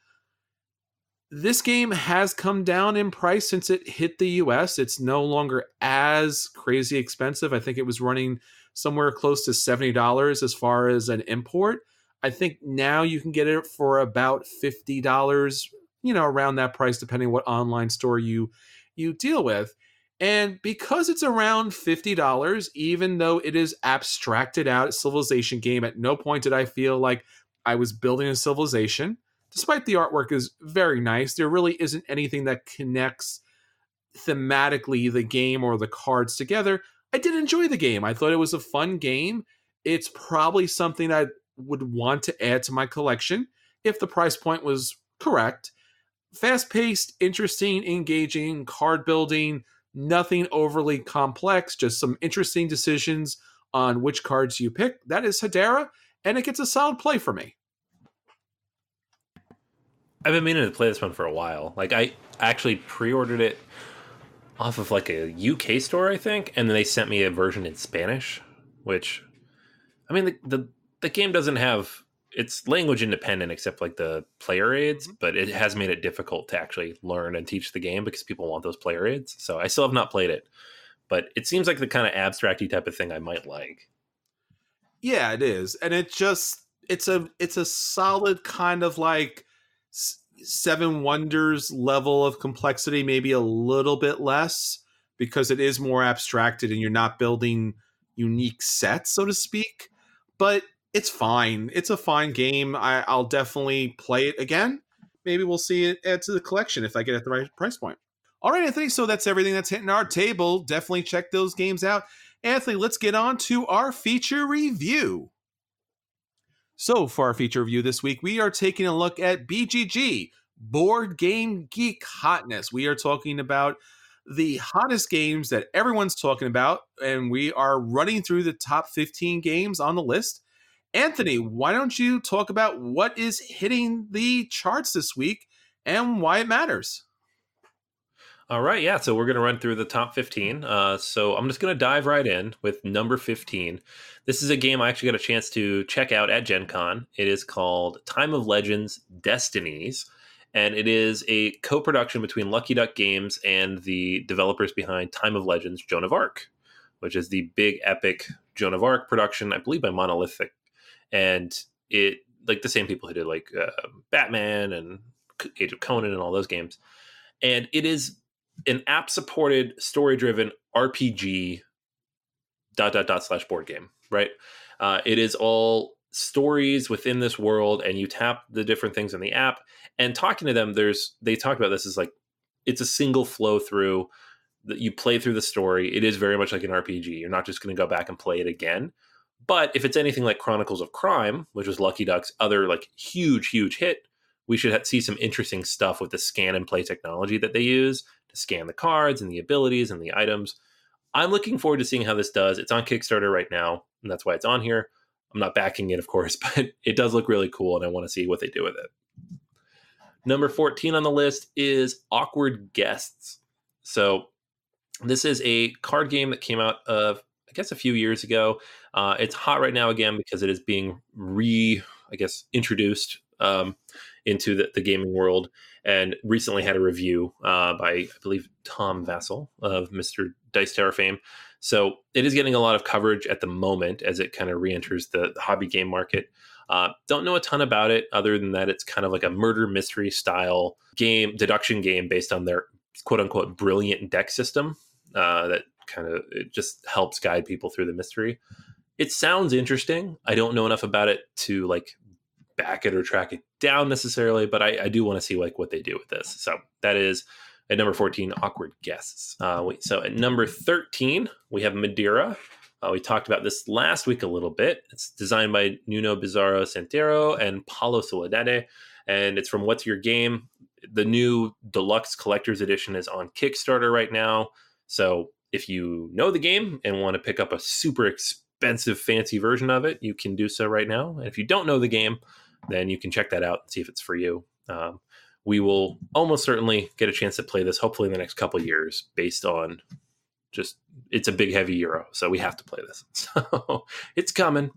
This game has come down in price since it hit the US. It's no longer as crazy expensive. I think it was running somewhere close to $70 as far as an import. I think now you can get it for about $50, around that price, depending on what online store you deal with. And because it's around $50, even though it is abstracted out civilization game, at no point did I feel like I was building a civilization. Despite the artwork is very nice, there really isn't anything that connects thematically the game or the cards together. I did enjoy the game. I thought it was a fun game. It's probably something I would want to add to my collection if the price point was correct. Fast-paced, interesting, engaging, card building, nothing overly complex, just some interesting decisions on which cards you pick. That is Hadara, and it gets a solid play for me. I've been meaning to play this one for a while. Like, I actually pre-ordered it off of like a UK store, I think, and then they sent me a version in Spanish, which, I mean, the game doesn't have, it's language independent except like the player aids, but it has made it difficult to actually learn and teach the game because people want those player aids. So I still have not played it, but it seems like the kind of abstract-y type of thing I might like. Yeah, it is. And it's a solid kind of like Seven Wonders level of complexity, maybe a little bit less, because it is more abstracted and you're not building unique sets, so to speak. But it's fine. It's a fine game. I'll definitely play it again. Maybe we'll see it add to the collection if I get it at the right price point. All right, Anthony, so that's everything that's hitting our table. Definitely check those games out. Anthony, let's get on to our feature review. So for our feature review this week, we are taking a look at BGG, Board Game Geek Hotness. We are talking about the hottest games that everyone's talking about, and we are running through the top 15 games on the list. Anthony, why don't you talk about what is hitting the charts this week and why it matters? All right, yeah. So we're going to run through the top 15. So I'm just going to dive right in with number 15. This is a game I actually got a chance to check out at Gen Con. It is called Time of Legends Destinies, and it is a co-production between Lucky Duck Games and the developers behind Time of Legends Joan of Arc, which is the big epic Joan of Arc production, I believe by Monolithic. And it, like the same people who did like Batman and Age of Conan and all those games. And it is an app-supported, story-driven RPG / board game, right? It is all stories within this world, and you tap the different things in the app. And talking to them, they talk about this as like it's a single flow through that you play through the story. It is very much like an RPG. You're not just going to go back and play it again. But if it's anything like Chronicles of Crime, which was Lucky Duck's other like huge hit, we should see some interesting stuff with the scan and play technology that they use to scan the cards and the abilities and the items. I'm looking forward to seeing how this does. It's on Kickstarter right now, and that's why it's on here. I'm not backing it, of course, but it does look really cool, and I want to see what they do with it. Number 14 on the list is Awkward Guests. So this is a card game that came out of, I guess, a few years ago. It's hot right now again because it is being introduced into the gaming world, and recently had a review by, I believe, Tom Vassell of Mr. Dice Tower fame. So it is getting a lot of coverage at the moment as it kind of re-enters the hobby game market. Don't know a ton about it other than that it's kind of like a murder mystery style game, deduction game based on their quote unquote brilliant deck system that kind of it just helps guide people through the mystery. It sounds interesting. I don't know enough about it to like back it or track it down necessarily, but I do want to see like what they do with this. So that is at number 14, Awkward Guests. So at number 13, we have Madeira. We talked about this last week a little bit. It's designed by Nuno Bizarro Santero and Paulo Soledade, and it's from What's Your Game. The new deluxe collector's edition is on Kickstarter right now. So if you know the game and want to pick up a super expensive, fancy version of it, you can do so right now. And if you don't know the game, then you can check that out and see if it's for you. We will almost certainly get a chance to play this, hopefully in the next couple of years, based on just, it's a big, heavy euro. So we have to play this. So it's coming.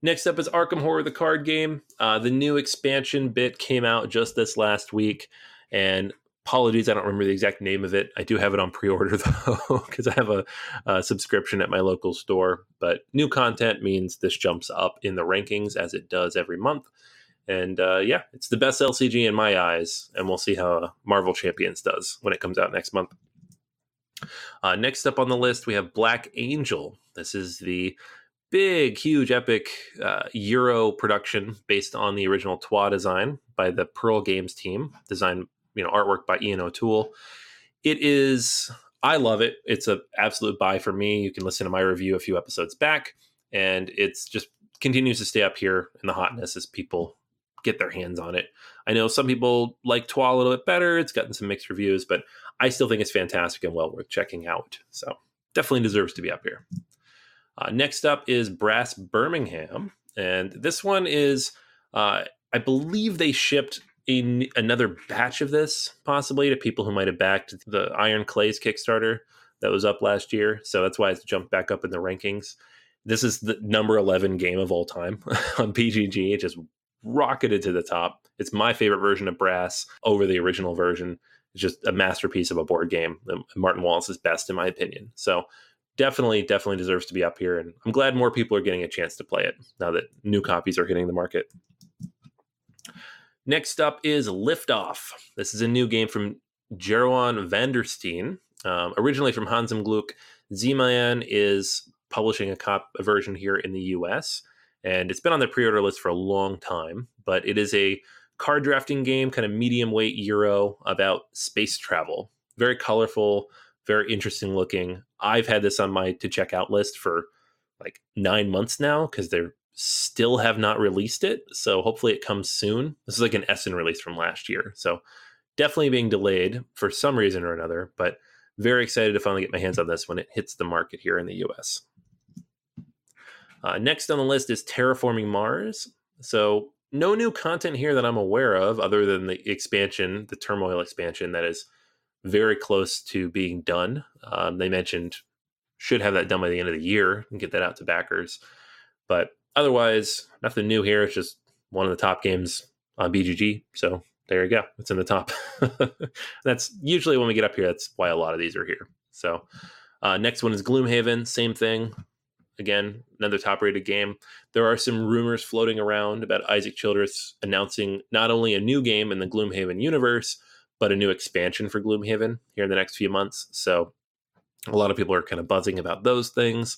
Next up is Arkham Horror, the card game. The new expansion bit came out just this last week. And apologies, I don't remember the exact name of it. I do have it on pre-order, though, because I have a subscription at my local store. But new content means this jumps up in the rankings, as it does every month. And yeah, it's the best LCG in my eyes. And we'll see how Marvel Champions does when it comes out next month. Next up on the list, we have Black Angel. This is the big, huge, epic Euro production based on the original TWA design by the Pearl Games team, designed artwork by Ian O'Toole. I love it. It's an absolute buy for me. You can listen to my review a few episodes back, and it's just continues to stay up here in the hotness as people get their hands on it. I know some people like TWA a little bit better. It's gotten some mixed reviews, but I still think it's fantastic and well worth checking out. So definitely deserves to be up here. Next up is Brass Birmingham. And this one is, I believe they shipped another batch of this possibly to people who might have backed the Iron Clays Kickstarter that was up last year. So that's why it's jumped back up in the rankings. This is the number 11 game of all time on BGG. It just rocketed to the top. It's my favorite version of Brass over the original version. It's just a masterpiece of a board game. Martin Wallace's best, in my opinion. So definitely deserves to be up here. And I'm glad more people are getting a chance to play it now that new copies are hitting the market. Next up is Liftoff. This is a new game from Jeroen van der Steen, originally from Hans im Glück. Z-Man is publishing a version here in the US, and it's been on the pre-order list for a long time, but it is a card drafting game, kind of medium weight Euro about space travel. Very colorful, very interesting looking. I've had this on my to check out list for like 9 months now because they still have not released it. So hopefully it comes soon. This is like an Essen release from last year. So definitely being delayed for some reason or another, but very excited to finally get my hands on this when it hits the market here in the US. Next on the list is Terraforming Mars. So no new content here that I'm aware of other than the expansion, the Turmoil expansion that is very close to being done. They mentioned should have that done by the end of the year and get that out to backers. But otherwise, nothing new here. It's just one of the top games on BGG. So there you go. It's in the top. That's usually when we get up here. That's why a lot of these are here. So next one is Gloomhaven. Same thing. Again, another top-rated game. There are some rumors floating around about Isaac Childress announcing not only a new game in the Gloomhaven universe, but a new expansion for Gloomhaven here in the next few months. So a lot of people are kind of buzzing about those things.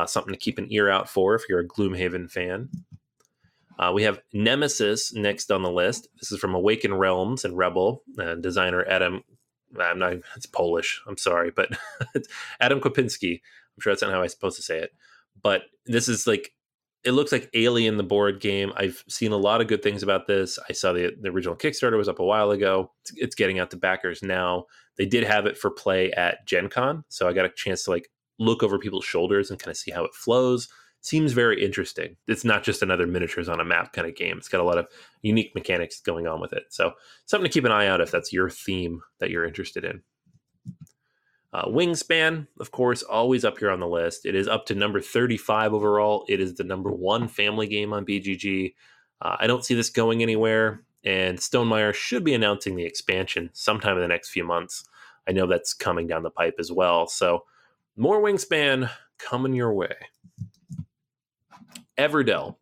Something to keep an ear out for if you're a Gloomhaven fan. We have Nemesis next on the list. This is from Awaken Realms and Rebel, designer Adam. It's Polish. I'm sorry, but it's Adam Kopinski. I'm sure that's not how I'm supposed to say it. But this is like, it looks like Alien, the board game. I've seen a lot of good things about this. I saw the original Kickstarter was up a while ago. It's getting out to backers now. They did have it for play at Gen Con, so I got a chance to like look over people's shoulders and kind of see how it flows. Seems very interesting. It's not just another miniatures on a map kind of game. It's got a lot of unique mechanics going on with it. So something to keep an eye out if that's your theme that you're interested in. Wingspan, of course, always up here on the list. It is up to number 35 overall. It is the number 1 family game on BGG. I don't see this going anywhere, and Stonemaier should be announcing the expansion sometime in the next few months. I know that's coming down the pipe as well. So more Wingspan coming your way. Everdell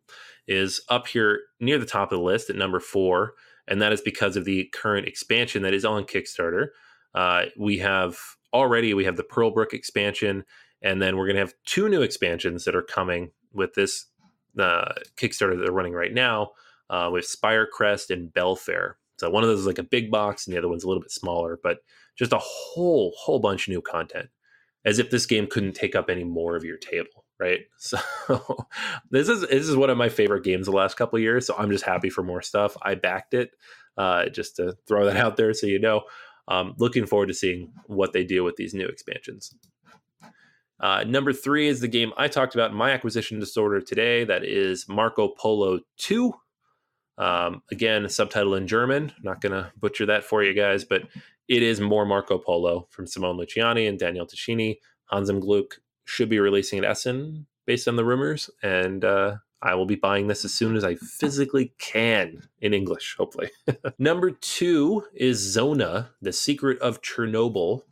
is up here near the top of the list at number 4, and that is because of the current expansion that is on Kickstarter. We have the Pearlbrook expansion, and then we're going to have 2 new expansions that are coming with this Kickstarter that they're running right now with Spirecrest and Bellfaire. So one of those is like a big box, and the other one's a little bit smaller, but just a whole bunch of new content, as if this game couldn't take up any more of your table, right? So this is one of my favorite games the last couple of years, so I'm just happy for more stuff. I backed it just to throw that out there so you know. Looking forward to seeing what they do with these new expansions. Number 3 is the game I talked about in my acquisition disorder today. That is Marco Polo 2. Again, subtitle in German. I'm not going to butcher that for you guys, but it is more Marco Polo from Simone Luciani and Daniel Ticini. Hans im Glück should be releasing at Essen based on the rumors, and I will be buying this as soon as I physically can in English, hopefully. Number 2 is Zona, The Secret of Chernobyl.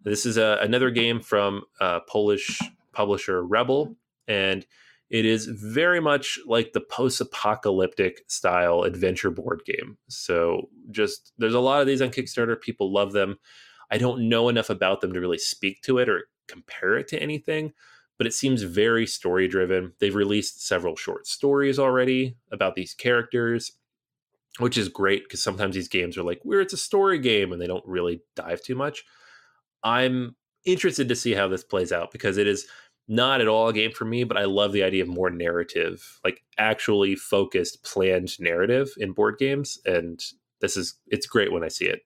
This is another game from Polish publisher Rebel, and it is very much like the post-apocalyptic style adventure board game. So just, there's a lot of these on Kickstarter. People love them. I don't know enough about them to really speak to it or compare it to anything, but it seems very story-driven. They've released several short stories already about these characters, which is great because sometimes these games are like, it's a story game, and they don't really dive too much. I'm interested to see how this plays out because it is not at all a game for me, but I love the idea of more narrative, like actually focused, planned narrative in board games. And it's great when I see it.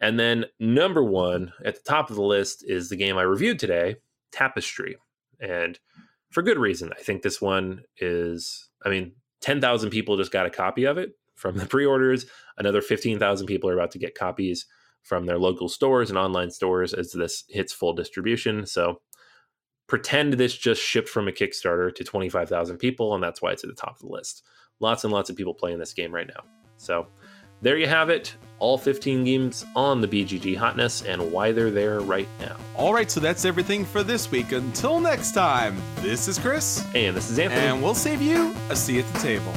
And then number 1 at the top of the list is the game I reviewed today, Tapestry. And for good reason. I think this one is, 10,000 people just got a copy of it from the pre-orders. Another 15,000 people are about to get copies from their local stores and online stores as this hits full distribution. So pretend this just shipped from a Kickstarter to 25,000 people, and that's why it's at the top of the list. Lots and lots of people playing this game right now. So there you have it. All 15 games on the BGG Hotness and why they're there right now. All right, so that's everything for this week. Until next time, this is Chris. And this is Anthony. And we'll save you a seat at the table.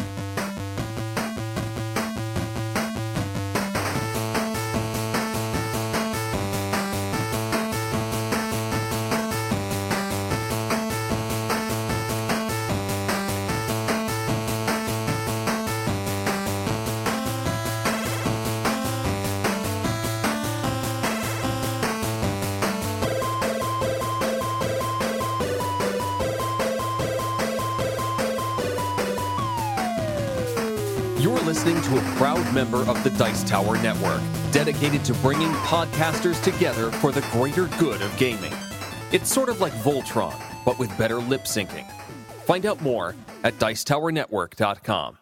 You're listening to a proud member of the Dice Tower Network, dedicated to bringing podcasters together for the greater good of gaming. It's sort of like Voltron, but with better lip syncing. Find out more at dicetowernetwork.com.